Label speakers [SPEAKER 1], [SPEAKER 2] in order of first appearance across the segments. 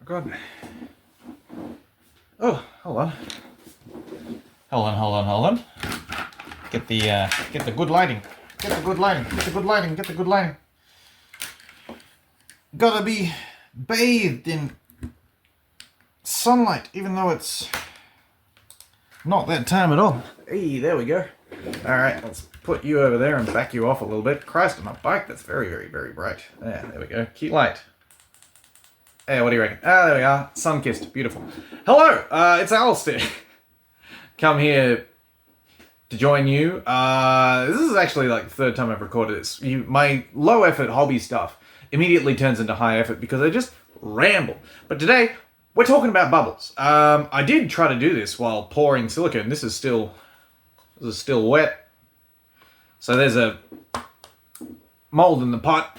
[SPEAKER 1] God. Oh, hold on. Hold on. Get the good lighting. Get the good lighting. Gotta be bathed in sunlight, even though it's not that time at all. Hey, there we go. Alright, let's put you over there and back you off a little bit. Christ, on a bike that's very, very, very bright. There we go. Cute light. Hey, what do you reckon? There we are. Sun-kissed. Beautiful. Hello! It's Alistair. Come here to join you. This is actually like the third time I've recorded this. My low-effort hobby stuff immediately turns into high-effort because I just ramble. But today, we're talking about bubbles. I did try to do this while pouring silicone. This is still wet. So there's a mold in the pot,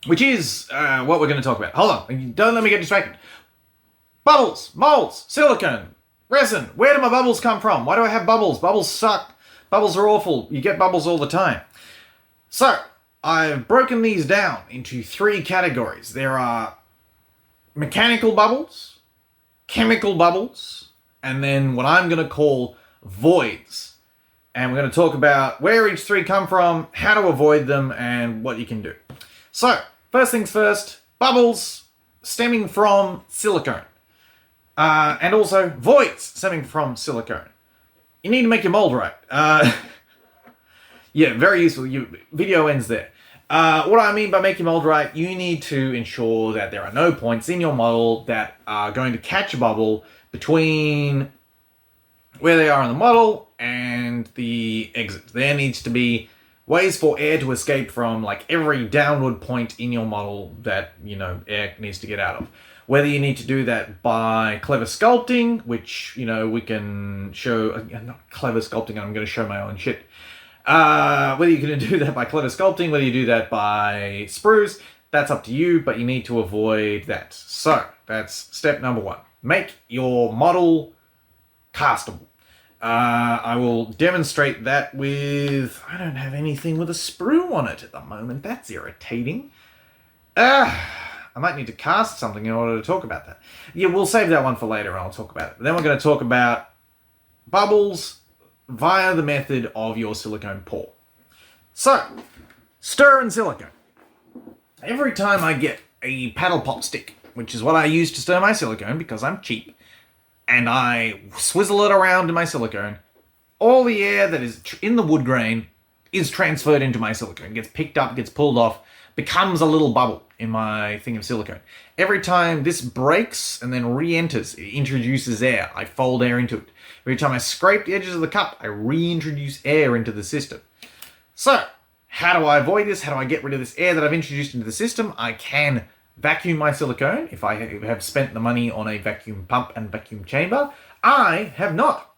[SPEAKER 1] which is what we're going to talk about. Hold on, don't let me get distracted. Bubbles, molds, silicone, resin. Where do my bubbles come from? Why do I have bubbles? Bubbles suck. Bubbles are awful. You get bubbles all the time. So, I've broken these down into 3 categories. There are mechanical bubbles, chemical bubbles, and then what I'm going to call voids. And we're going to talk about where each 3 come from, how to avoid them, and what you can do. So, first things first, bubbles stemming from silicone. And also voids stemming from silicone. You need to make your mold right. Yeah, very useful. Video ends there. What I mean by make your mold right, you need to ensure that there are no points in your model that are going to catch a bubble between where they are in the model and the exit. There needs to be ways for air to escape from like every downward point in your model that, air needs to get out of. Whether you need to do that by clever sculpting, which, we can show, not clever sculpting, I'm going to show my own shit. Whether you can do that by clever sculpting, whether you do that by sprues, that's up to you, but you need to avoid that. So, that's step number 1. Make your model castable. I will demonstrate that with... I don't have anything with a sprue on it at the moment. That's irritating. I might need to cast something in order to talk about that. Yeah, we'll save that one for later and I'll talk about it. But then we're going to talk about bubbles via the method of your silicone pour. So, stir in silicone. Every time I get a paddle pop stick, which is what I use to stir my silicone because I'm cheap, and I swizzle it around in my silicone, all the air that is in the wood grain is transferred into my silicone, gets picked up, gets pulled off, becomes a little bubble in my thing of silicone. Every time this breaks and then re-enters, it introduces air. I fold air into it. Every time I scrape the edges of the cup, I reintroduce air into the system. So, how do I avoid this? How do I get rid of this air that I've introduced into the system? I can vacuum my silicone if I have spent the money on a vacuum pump and vacuum chamber. I have not.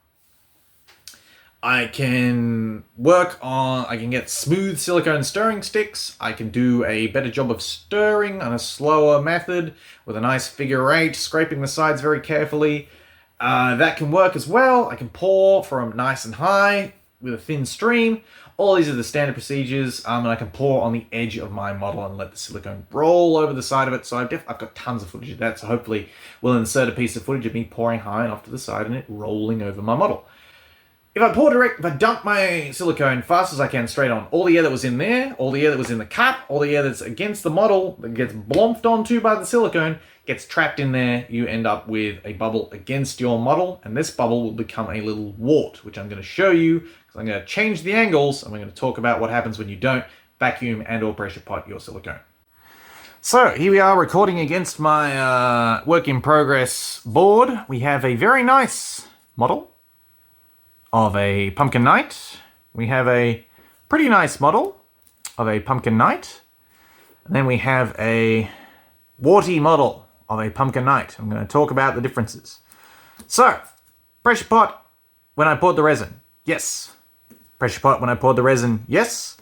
[SPEAKER 1] I can get smooth silicone stirring sticks. I can do a better job of stirring on a slower method with a nice figure 8, scraping the sides very carefully. That can work as well. I can pour from nice and high with a thin stream. All these are the standard procedures, and I can pour on the edge of my model and let the silicone roll over the side of it. So I've got tons of footage of that, so hopefully we'll insert a piece of footage of me pouring high and off to the side and it rolling over my model. If I dump my silicone fast as I can straight on, all the air that was in there, all the air that was in the cup, all the air that's against the model, that gets blomped onto by the silicone, gets trapped in there. You end up with a bubble against your model, and this bubble will become a little wart, which I'm going to show you, because I'm going to change the angles, and we're going to talk about what happens when you don't vacuum and or pressure pot your silicone. So, here we are recording against my work in progress board. We have a very nice model of a pumpkin knight. We have a pretty nice model of a pumpkin knight. And then we have a warty model of a pumpkin knight. I'm going to talk about the differences. So, pressure pot when I poured the resin. Yes. Pressure pot when I poured the resin. Yes.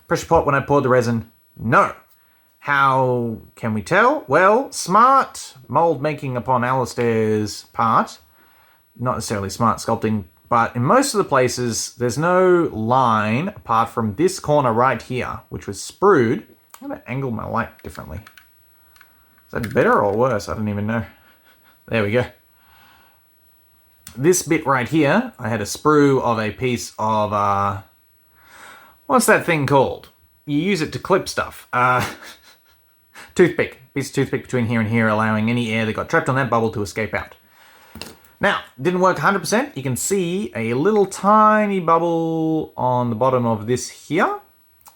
[SPEAKER 1] Pressure pot when I poured the resin. No. How can we tell? Well, smart mold making upon Alistair's part. Not necessarily smart sculpting, but in most of the places, there's no line apart from this corner right here, which was sprued. I'm going to angle my light differently. Is that better or worse? I don't even know. There we go. This bit right here, I had a sprue of a piece of, what's that thing called? You use it to clip stuff. Toothpick. Piece of toothpick between here and here, allowing any air that got trapped on that bubble to escape out. Now, didn't work 100%. You can see a little tiny bubble on the bottom of this here,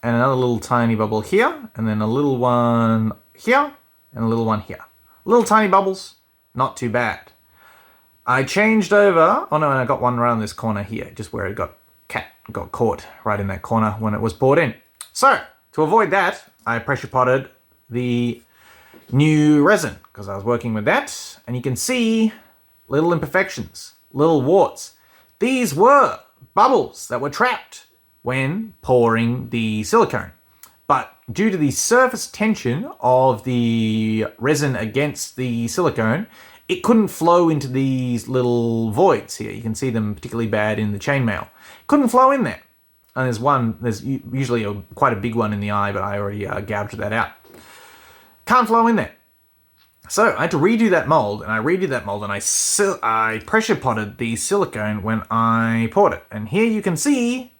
[SPEAKER 1] and another little tiny bubble here, and then a little one here, and a little one here. Little tiny bubbles, not too bad. I changed over, oh no, and I got one around this corner here, just where it got caught right in that corner when it was poured in. So, to avoid that, I pressure potted the new resin, because I was working with that, and you can see little imperfections, little warts. These were bubbles that were trapped when pouring the silicone. But due to the surface tension of the resin against the silicone, it couldn't flow into these little voids here. You can see them particularly bad in the chainmail. Couldn't flow in there. And there's usually quite a big one in the eye, but I already gouged that out. Can't flow in there. So I had to redo that mold, and I pressure potted the silicone when I poured it. And here you can see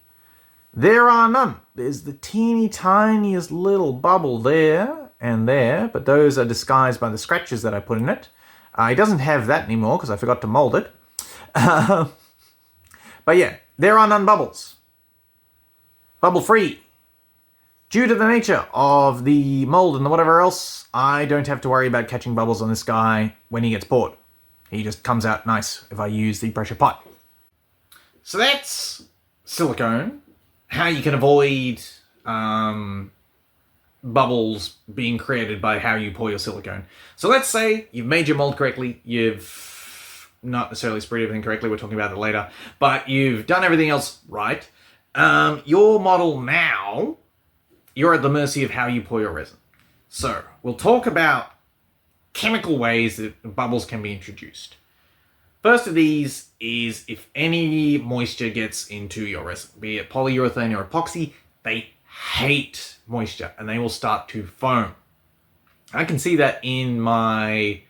[SPEAKER 1] there are none. There's the teeny tiniest little bubble there and there, but those are disguised by the scratches that I put in it. It doesn't have that anymore because I forgot to mold it. But yeah, there are none bubbles. Bubble free. Due to the nature of the mold and whatever else, I don't have to worry about catching bubbles on this guy when he gets poured. He just comes out nice if I use the pressure pot. So that's silicone. How you can avoid bubbles being created by how you pour your silicone. So let's say you've made your mold correctly, you've not necessarily sprayed everything correctly, we're talking about it later, but you've done everything else right. Your model now, you're at the mercy of how you pour your resin. So we'll talk about chemical ways that bubbles can be introduced. First of these is if any moisture gets into your resin, be it polyurethane or epoxy, they hate moisture and they will start to foam. I can see that in my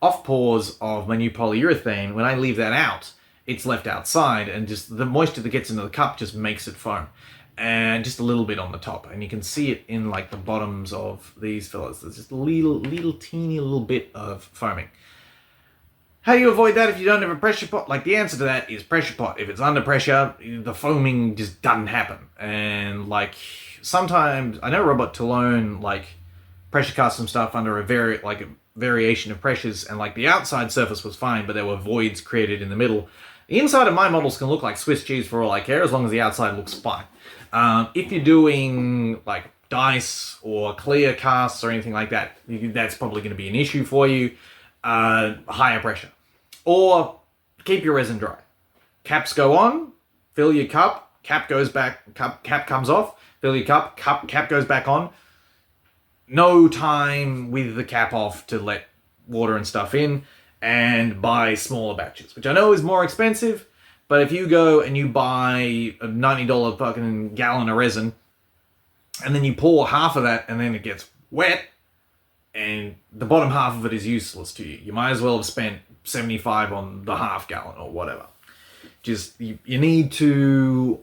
[SPEAKER 1] off pours of my new polyurethane. When I leave that out, it's left outside and just the moisture that gets into the cup just makes it foam. And just a little bit on the top, and you can see it in like the bottoms of these fillers. There's just a little teeny little bit of foaming. How do you avoid that if you don't have a pressure pot? Like, the answer to that is pressure pot. If it's under pressure, the foaming just doesn't happen. And like sometimes I know Robot Talone like pressure custom stuff under a variation of pressures, and like the outside surface was fine, but there were voids created in the middle. The inside of my models can look like Swiss cheese for all I care, as long as the outside looks fine. If you're doing like dice or clear casts or anything like that, that's probably going to be an issue for you. Higher pressure. Or keep your resin dry. Caps go on, fill your cup, cap goes back, cap comes off, fill your cup, cap goes back on. No time with the cap off to let water and stuff in, and buy smaller batches, which I know is more expensive. But if you go and you buy a $90 fucking gallon of resin, and then you pour half of that, and then it gets wet, and the bottom half of it is useless to you. You might as well have spent $75 on the half gallon or whatever. Just, you need to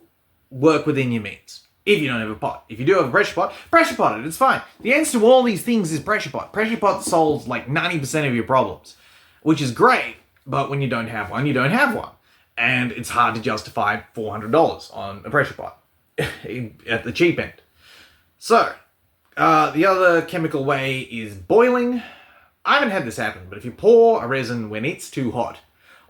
[SPEAKER 1] work within your means. If you don't have a pot. If you do have a pressure pot it, it's fine. The answer to all these things is pressure pot. Pressure pot solves like 90% of your problems, which is great, but when you don't have one, you don't have one. And it's hard to justify $400 on a pressure pot at the cheap end. So, the other chemical way is boiling. I haven't had this happen, but if you pour a resin when it's too hot,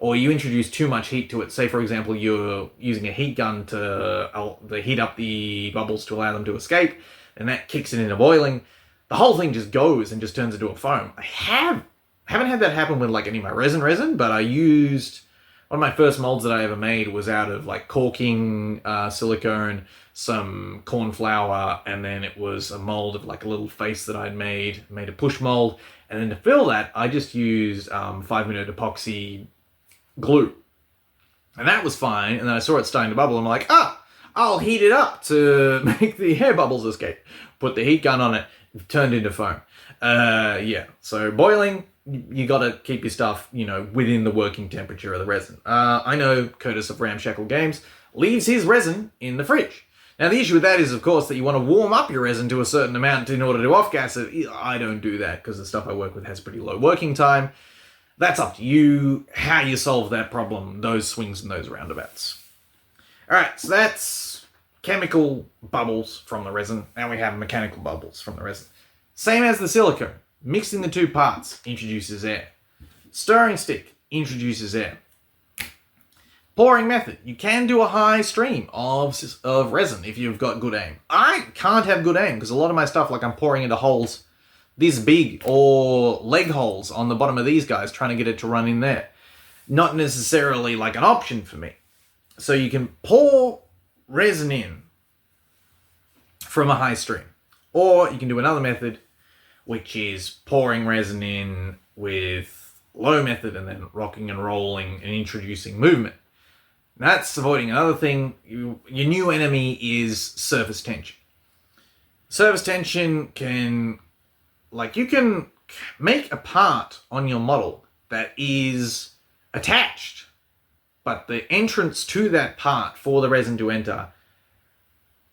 [SPEAKER 1] or you introduce too much heat to it, say for example you're using a heat gun to heat up the bubbles to allow them to escape, and that kicks it into boiling, the whole thing just goes and just turns into a foam. I haven't had that happen with like any of my resin, but I used... One of my first molds that I ever made was out of like caulking, silicone, some corn flour, and then it was a mold of like a little face that I'd made a push mold. And then to fill that, I just used 5-minute epoxy glue. And that was fine. And then I saw it starting to bubble, and I'm like, I'll heat it up to make the air bubbles escape. Put the heat gun on it, turned into foam. Yeah, so boiling, you got to keep your stuff, within the working temperature of the resin. I know Curtis of Ramshackle Games leaves his resin in the fridge. Now, the issue with that is, of course, that you want to warm up your resin to a certain amount in order to off-gas it. I don't do that because the stuff I work with has pretty low working time. That's up to you, how you solve that problem, those swings and those roundabouts. All right, so that's chemical bubbles from the resin. Now we have mechanical bubbles from the resin. Same as the silicone. Mixing the two parts introduces air. Stirring stick introduces air. Pouring method. You can do a high stream of resin if you've got good aim. I can't have good aim because a lot of my stuff, like I'm pouring into holes this big or leg holes on the bottom of these guys trying to get it to run in there. Not necessarily like an option for me. So you can pour resin in from a high stream. Or you can do another method, which is pouring resin in with low method and then rocking and rolling and introducing movement. That's avoiding another thing. Your new enemy is surface tension. Surface tension can, you can make a part on your model that is attached, but the entrance to that part for the resin to enter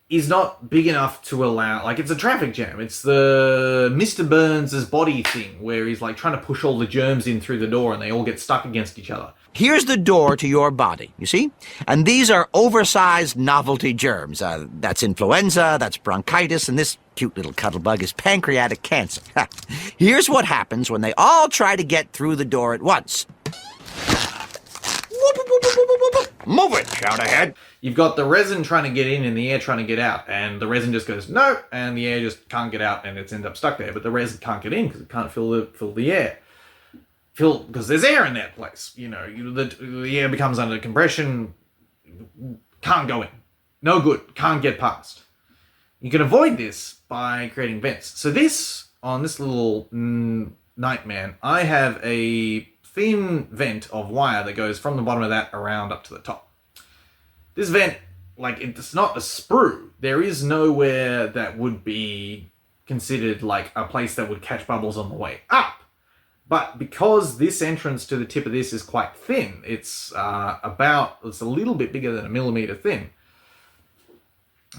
[SPEAKER 1] is not big enough to allow, it's a traffic jam. It's the Mr. Burns' body thing where he's trying to push all the germs in through the door and they all get stuck against each other.
[SPEAKER 2] Here's the door to your body, you see? And these are oversized novelty germs. That's influenza, that's bronchitis, and this cute little cuddlebug is pancreatic cancer. Here's what happens when they all try to get through the door at once. Move it, shout ahead.
[SPEAKER 1] You've got the resin trying to get in and the air trying to get out, and the resin just goes, no, and the air just can't get out, and it's end up stuck there. But the resin can't get in because it can't fill the air. Because there's air in that place. The air becomes under compression, can't go in. No good, can't get past. You can avoid this by creating vents. So on this little Nightman, I have a thin vent of wire that goes from the bottom of that around up to the top. This vent, it's not a sprue. There is nowhere that would be considered a place that would catch bubbles on the way up. But because this entrance to the tip of this is quite thin, it's a little bit bigger than 1 millimeter thin.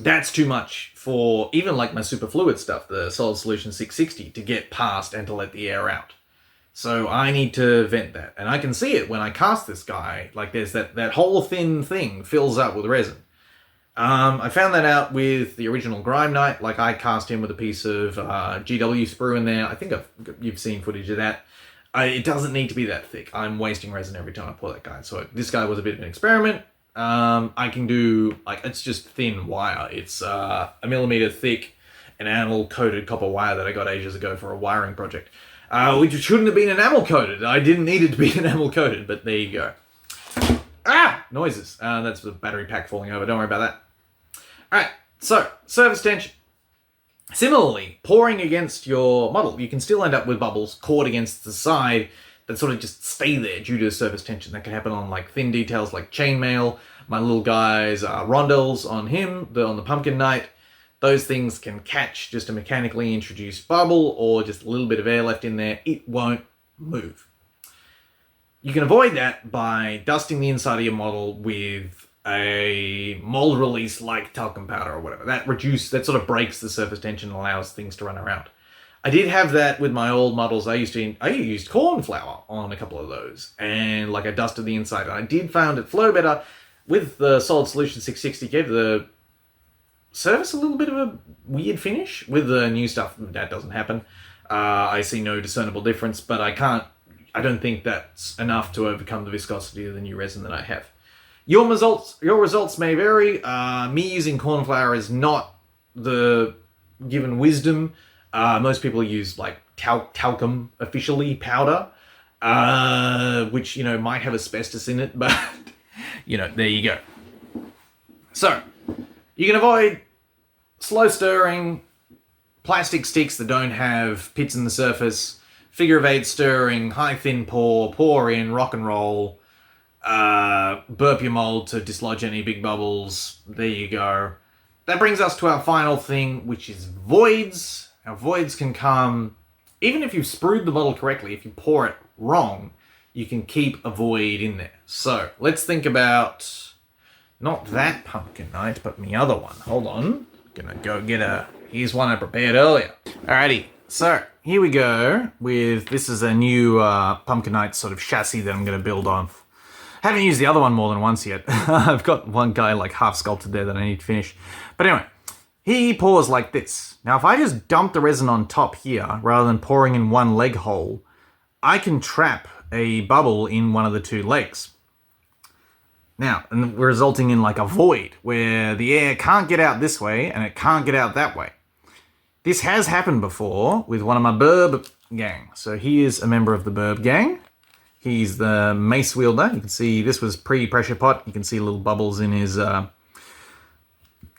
[SPEAKER 1] That's too much for even my superfluid stuff, the solid solution 660, to get past and to let the air out. So I need to vent that. And I can see it when I cast this guy. There's that whole thin thing fills up with resin. I found that out with the original Grime Knight. I cast him with a piece of GW sprue in there. I think you've seen footage of that. It doesn't need to be that thick. I'm wasting resin every time I pour that guy. So this guy was a bit of an experiment. I can do, it's just thin wire. It's 1 millimeter thick, enamel coated copper wire that I got ages ago for a wiring project. Which shouldn't have been enamel coated. I didn't need it to be enamel coated, but there you go. Noises. That's the battery pack falling over. Don't worry about that. Alright, so surface tension. Similarly, pouring against your model, you can still end up with bubbles caught against the side that sort of just stay there due to surface tension. That can happen on thin details like chainmail. My little guy's rondels on him, on the Pumpkin Knight. Those things can catch just a mechanically introduced bubble or just a little bit of air left in there. It won't move. You can avoid that by dusting the inside of your model with a mold release like talcum powder or whatever. That sort of breaks the surface tension and allows things to run around. I did have that with my old models. I used corn flour on a couple of those, and I dusted the inside. And I did find it flow better with the solid solution 660. Gave the surface a little bit of a weird finish. With the new stuff, that doesn't happen. I see no discernible difference, but I don't think that's enough to overcome the viscosity of the new resin that I have. Your results may vary. Me using corn flour is not the given wisdom. Most people use talcum officially powder, which might have asbestos in it, but there you go. So you can avoid slow stirring, plastic sticks that don't have pits in the surface, figure of 8 stirring, high thin pour in, rock and roll. Burp your mold to dislodge any big bubbles. There you go. That brings us to our final thing, which is voids. Now, voids can come even if you've sprued the bottle correctly, if you pour it wrong, you can keep a void in there. So let's think about not that pumpkin night, but the other one. Hold on. Gonna go get here's one I prepared earlier. Alrighty, so here we go with, this is a new pumpkin night sort of chassis that I'm gonna build on. Haven't used the other one more than once yet. I've got one guy like half sculpted there that I need to finish. But anyway, he pours like this. Now if I just dump the resin on top here, rather than pouring in one leg hole, I can trap a bubble in one of the two legs. Now, and resulting in like a void where the air can't get out this way and it can't get out that way. This has happened before with one of my burb gang. So he is a member of the burb gang. He's the mace wielder. You can see this was pre-pressure pot. You can see little bubbles in his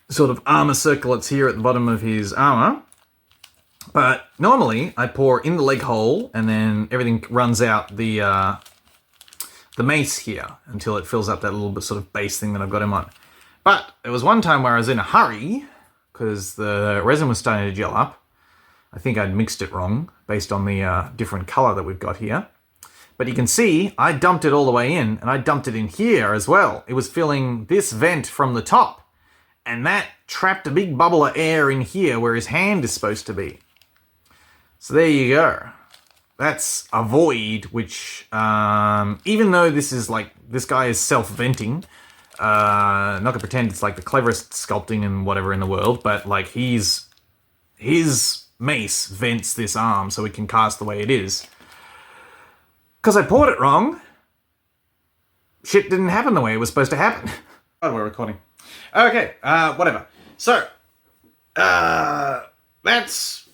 [SPEAKER 1] sort of armor circlets here at the bottom of his armor. But normally I pour in the leg hole and then everything runs out the mace here until it fills up that little bit sort of base thing that I've got him on. But there was one time where I was in a hurry because the resin was starting to gel up. I think I'd mixed it wrong based on the different color that we've got here. But you can see I dumped it all the way in, and I dumped it in here as well. It was filling this vent from the top, and that trapped a big bubble of air in here where his hand is supposed to be. So there you go. That's a void, which, even though this is like, this guy is self-venting, not gonna pretend it's like the cleverest sculpting and whatever in the world, but like his mace vents this arm so it can cast the way it is. Because I poured it wrong, shit didn't happen the way it was supposed to happen. Oh, we're recording. Okay, whatever. So, that's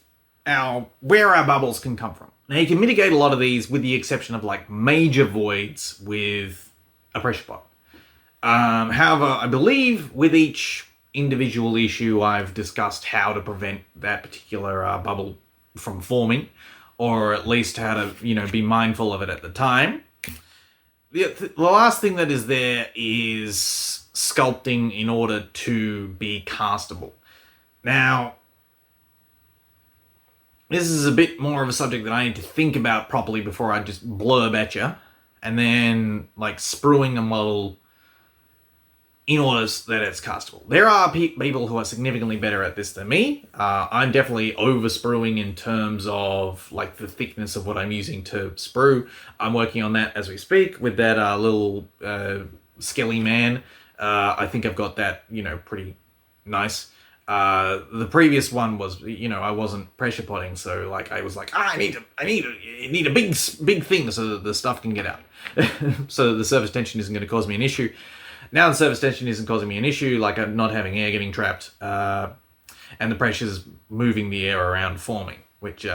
[SPEAKER 1] where our bubbles can come from. Now, you can mitigate a lot of these with the exception of like major voids with a pressure pot. However, I believe with each individual issue, I've discussed how to prevent that particular bubble from forming, or at least how to, be mindful of it at the time. The last thing that is there is sculpting in order to be castable. Now, this is a bit more of a subject that I need to think about properly before I just blurb at you, and then like spruing a model in order that it's castable. There are people who are significantly better at this than me. I'm definitely over spruing in terms of like the thickness of what I'm using to sprue. I'm working on that as we speak with that little skelly man. I think I've got that, pretty nice. The previous one was, I wasn't pressure potting, so like I was like, I need a big thing so that the stuff can get out, so that the surface tension isn't going to cause me an issue. Now the surface tension isn't causing me an issue, like I'm not having air getting trapped, and the pressure's moving the air around forming, which is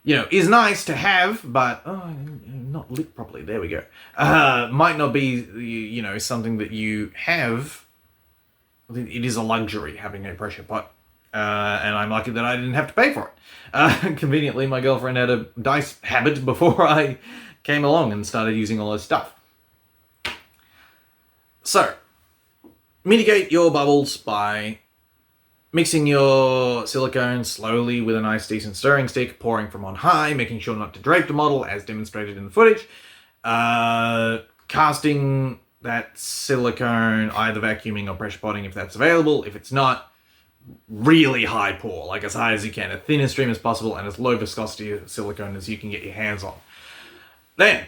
[SPEAKER 1] nice to have, but not lit properly. There we go. Might not be something that you have. It is a luxury having a pressure pot, and I'm lucky that I didn't have to pay for it. Conveniently, my girlfriend had a dice habit before I came along and started using all this stuff. So, mitigate your bubbles by mixing your silicone slowly with a nice decent stirring stick, pouring from on high, making sure not to drape the model as demonstrated in the footage, casting that silicone, either vacuuming or pressure potting if that's available. If it's not, really high pour, like as high as you can, a thin stream as possible and as low viscosity of silicone as you can get your hands on. Then,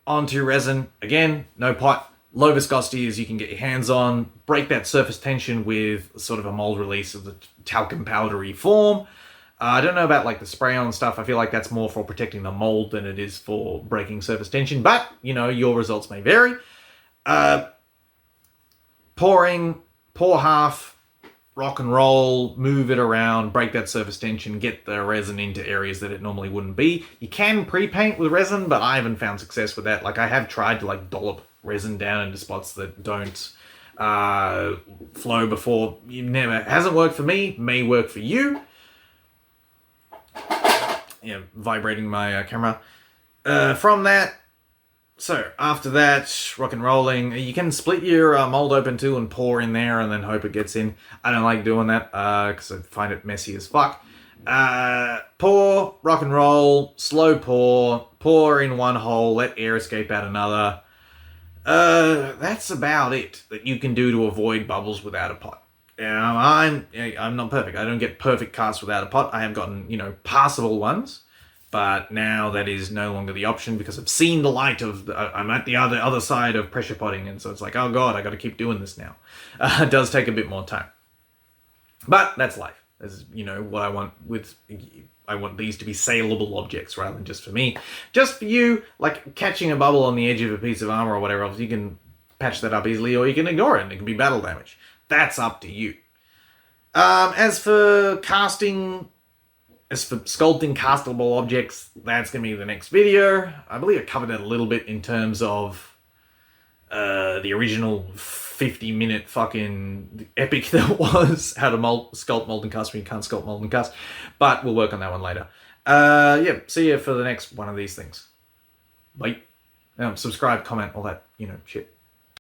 [SPEAKER 1] onto resin. Again, no pot, low viscosity as you can get your hands on. Break that surface tension with sort of a mold release of the talcum powdery form. I don't know about like the spray-on stuff. I feel like that's more for protecting the mold than it is for breaking surface tension, but your results may vary. Pour half, rock and roll, move it around, break that surface tension, get the resin into areas that it normally wouldn't be. You can pre-paint with resin, but I haven't found success with that. Like I have tried to like dollop resin down into spots that don't flow before. Hasn't worked for me, may work for you. Yeah, vibrating my camera. From that, so after that, rock and rolling, you can split your mold open too and pour in there and then hope it gets in. I don't like doing that because I find it messy as fuck. Pour, rock and roll, slow pour in one hole, let air escape out another. That's about it that you can do to avoid bubbles without a pot. I'm not perfect. I don't get perfect casts without a pot. I have gotten, passable ones, but now that is no longer the option because I've seen the light of. I'm at the other side of pressure potting, and so it's like, oh god, I got to keep doing this now. It does take a bit more time, but that's life. This is, what I want with. I want these to be saleable objects rather than just for me. Just for you, like catching a bubble on the edge of a piece of armor or whatever else, you can patch that up easily or you can ignore it and it can be battle damage. That's up to you. As for sculpting castable objects, that's going to be the next video. I believe I covered it a little bit in terms of the original 50-minute fucking epic that was how to sculpt molten cast when you can't sculpt molten cast, but we'll work on that one later. See you for the next one of these things. Bye. Subscribe, comment, all that shit.